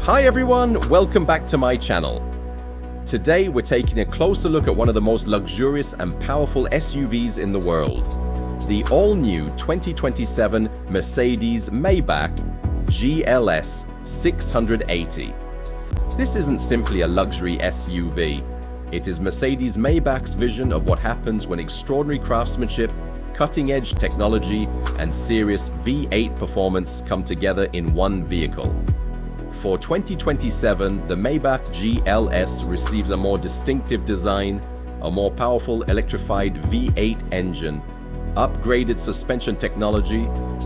Hi everyone, welcome back to my channel. Today we're taking a closer look at one of the most luxurious and powerful SUVs in the world, the all-new 2027 Mercedes-Maybach GLS 680. This isn't simply a luxury SUV, it is Mercedes-Maybach's vision of what happens when extraordinary craftsmanship, cutting-edge technology, and serious V8 performance come together in one vehicle. For 2027, the Maybach GLS receives a more distinctive design, a more powerful electrified V8 engine, upgraded suspension technology,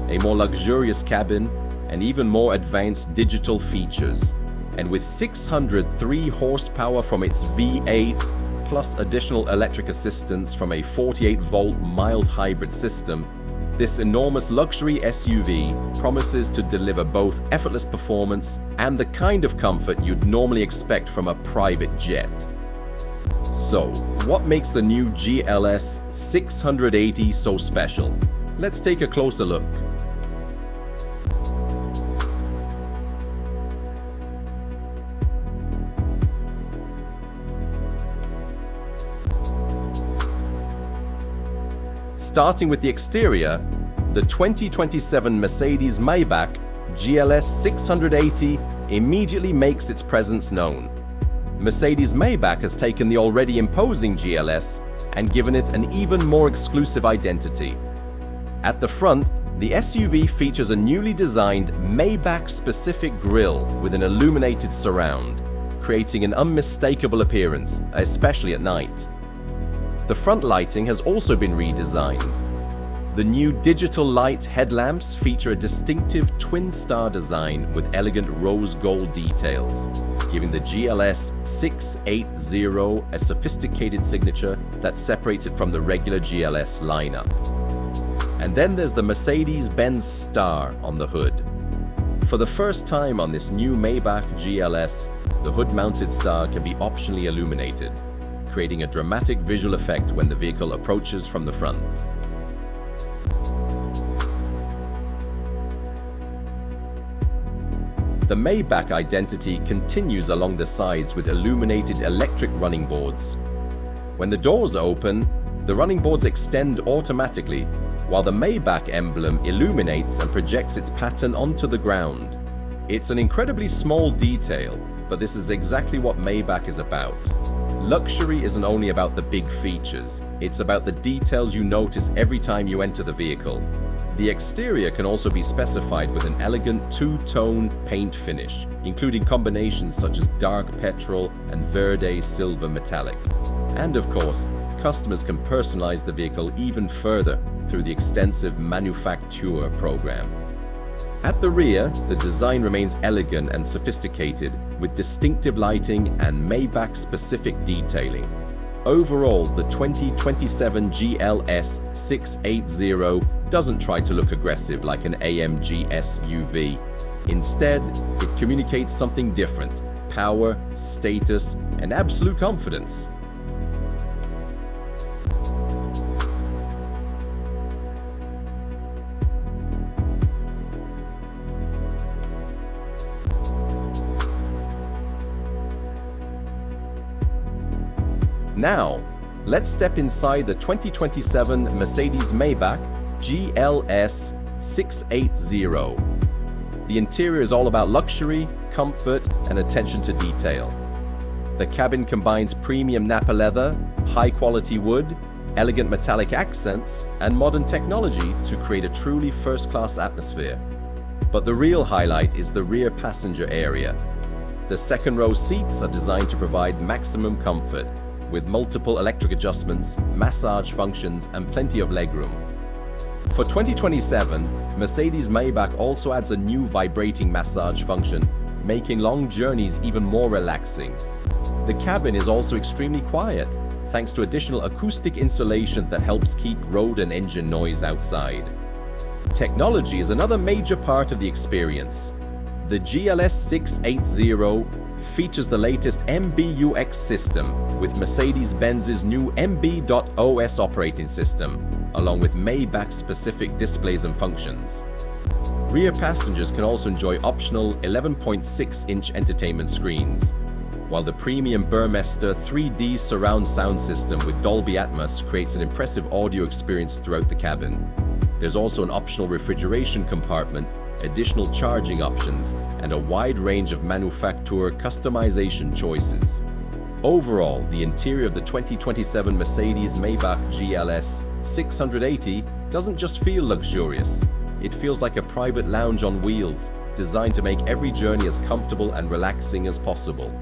a more luxurious cabin, and even more advanced digital features. And with 603 horsepower from its V8, plus additional electric assistance from a 48-volt mild hybrid system, this enormous luxury SUV promises to deliver both effortless performance and the kind of comfort you'd normally expect from a private jet. So, what makes the new GLS 680 so special? Let's take a closer look. Starting with the exterior, the 2027 Mercedes-Maybach GLS 680 immediately makes its presence known. Mercedes-Maybach has taken the already imposing GLS and given it an even more exclusive identity. At the front, the SUV features a newly designed Maybach-specific grille with an illuminated surround, creating an unmistakable appearance, especially at night. The front lighting has also been redesigned. The new digital light headlamps feature a distinctive twin star design with elegant rose gold details, giving the GLS 680 a sophisticated signature that separates it from the regular GLS lineup. And then there's the Mercedes-Benz Star on the hood. For the first time on this new Maybach GLS, the hood-mounted star can be optionally illuminated, creating a dramatic visual effect when the vehicle approaches from the front. The Maybach identity continues along the sides with illuminated electric running boards. When the doors open, the running boards extend automatically, while the Maybach emblem illuminates and projects its pattern onto the ground. It's an incredibly small detail, but this is exactly what Maybach is about. Luxury isn't only about the big features, it's about the details you notice every time you enter the vehicle. The exterior can also be specified with an elegant two-tone paint finish, including combinations such as dark petrol and verde silver metallic. And of course, customers can personalize the vehicle even further through the extensive manufacturer program. At the rear, the design remains elegant and sophisticated, with distinctive lighting and Maybach-specific detailing. Overall, the 2027 GLS 680 doesn't try to look aggressive like an AMG SUV. Instead, it communicates something different: power, status, and absolute confidence. Now, let's step inside the 2027 Mercedes-Maybach GLS 680. The interior is all about luxury, comfort, and attention to detail. The cabin combines premium Napa leather, high-quality wood, elegant metallic accents, and modern technology to create a truly first-class atmosphere. But the real highlight is the rear passenger area. The second-row seats are designed to provide maximum comfort, with multiple electric adjustments, massage functions, and plenty of legroom. For 2027, Mercedes-Maybach also adds a new vibrating massage function, making long journeys even more relaxing. The cabin is also extremely quiet, thanks to additional acoustic insulation that helps keep road and engine noise outside. Technology is another major part of the experience. The GLS 680 features the latest MBUX system with Mercedes-Benz's new MB.OS operating system, along with Maybach-specific displays and functions. Rear passengers can also enjoy optional 11.6-inch entertainment screens, while the premium Burmester 3D surround sound system with Dolby Atmos creates an impressive audio experience throughout the cabin. There's also an optional refrigeration compartment, additional charging options, and a wide range of manufacturer customization choices. Overall, the interior of the 2027 Mercedes-Maybach GLS 680 doesn't just feel luxurious. It feels like a private lounge on wheels, designed to make every journey as comfortable and relaxing as possible.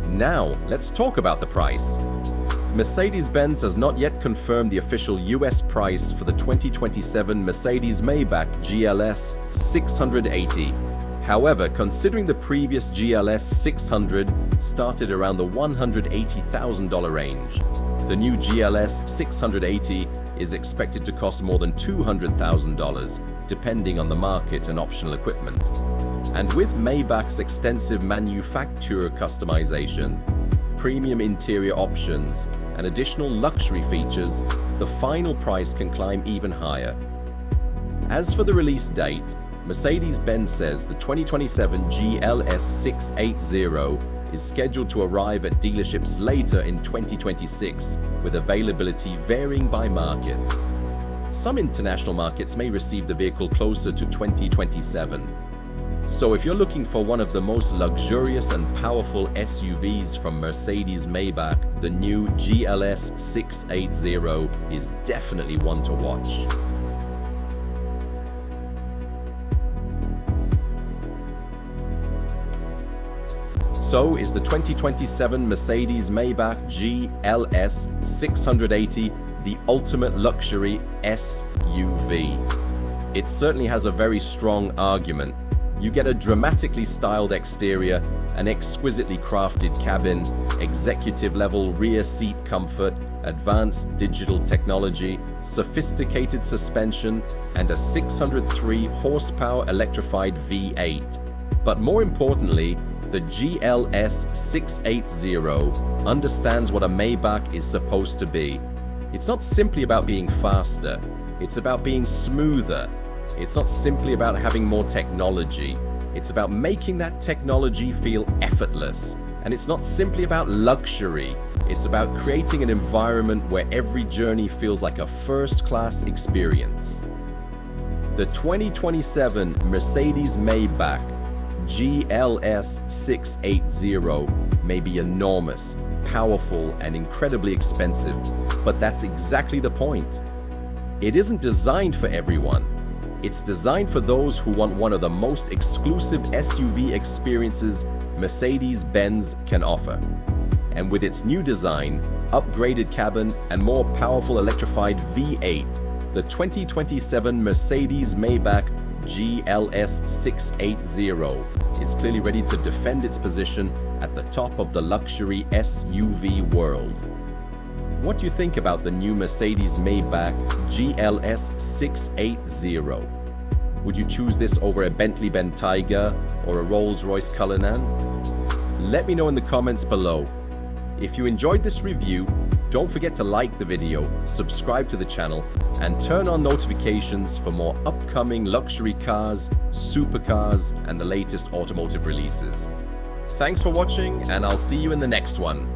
Now, let's talk about the price. Mercedes-Benz has not yet confirmed the official US price for the 2027 Mercedes-Maybach GLS 680. However, considering the previous GLS 600 started around the $180,000 range, the new GLS 680 is expected to cost more than $200,000, depending on the market and optional equipment. And with Maybach's extensive manufacturer customization, premium interior options, and additional luxury features, the final price can climb even higher. As for the release date, Mercedes-Benz says the 2027 GLS 680 is scheduled to arrive at dealerships later in 2026, with availability varying by market. Some international markets may receive the vehicle closer to 2027. So if you're looking for one of the most luxurious and powerful SUVs from Mercedes-Maybach, the new GLS 680 is definitely one to watch. So is the 2027 Mercedes-Maybach GLS 680 the ultimate luxury SUV? It certainly has a very strong argument. You get a dramatically styled exterior, an exquisitely crafted cabin, executive-level rear seat comfort, advanced digital technology, sophisticated suspension, and a 603 horsepower electrified V8. But more importantly, the GLS 680 understands what a Maybach is supposed to be. It's not simply about being faster, it's about being smoother. It's not simply about having more technology, it's about making that technology feel effortless. And it's not simply about luxury, it's about creating an environment where every journey feels like a first-class experience. The 2027 Mercedes-Maybach GLS 680 may be enormous, powerful, and incredibly expensive, but that's exactly the point. It isn't designed for everyone. It's designed for those who want one of the most exclusive SUV experiences Mercedes-Benz can offer. And with its new design, upgraded cabin, and more powerful electrified V8, the 2027 Mercedes-Maybach GLS 680 is clearly ready to defend its position at the top of the luxury SUV world. What do you think about the new Mercedes-Maybach GLS 680? Would you choose this over a Bentley Bentayga or a Rolls-Royce Cullinan? Let me know in the comments below. If you enjoyed this review, don't forget to like the video, subscribe to the channel, and turn on notifications for more upcoming luxury cars, supercars, and the latest automotive releases. Thanks for watching, and I'll see you in the next one.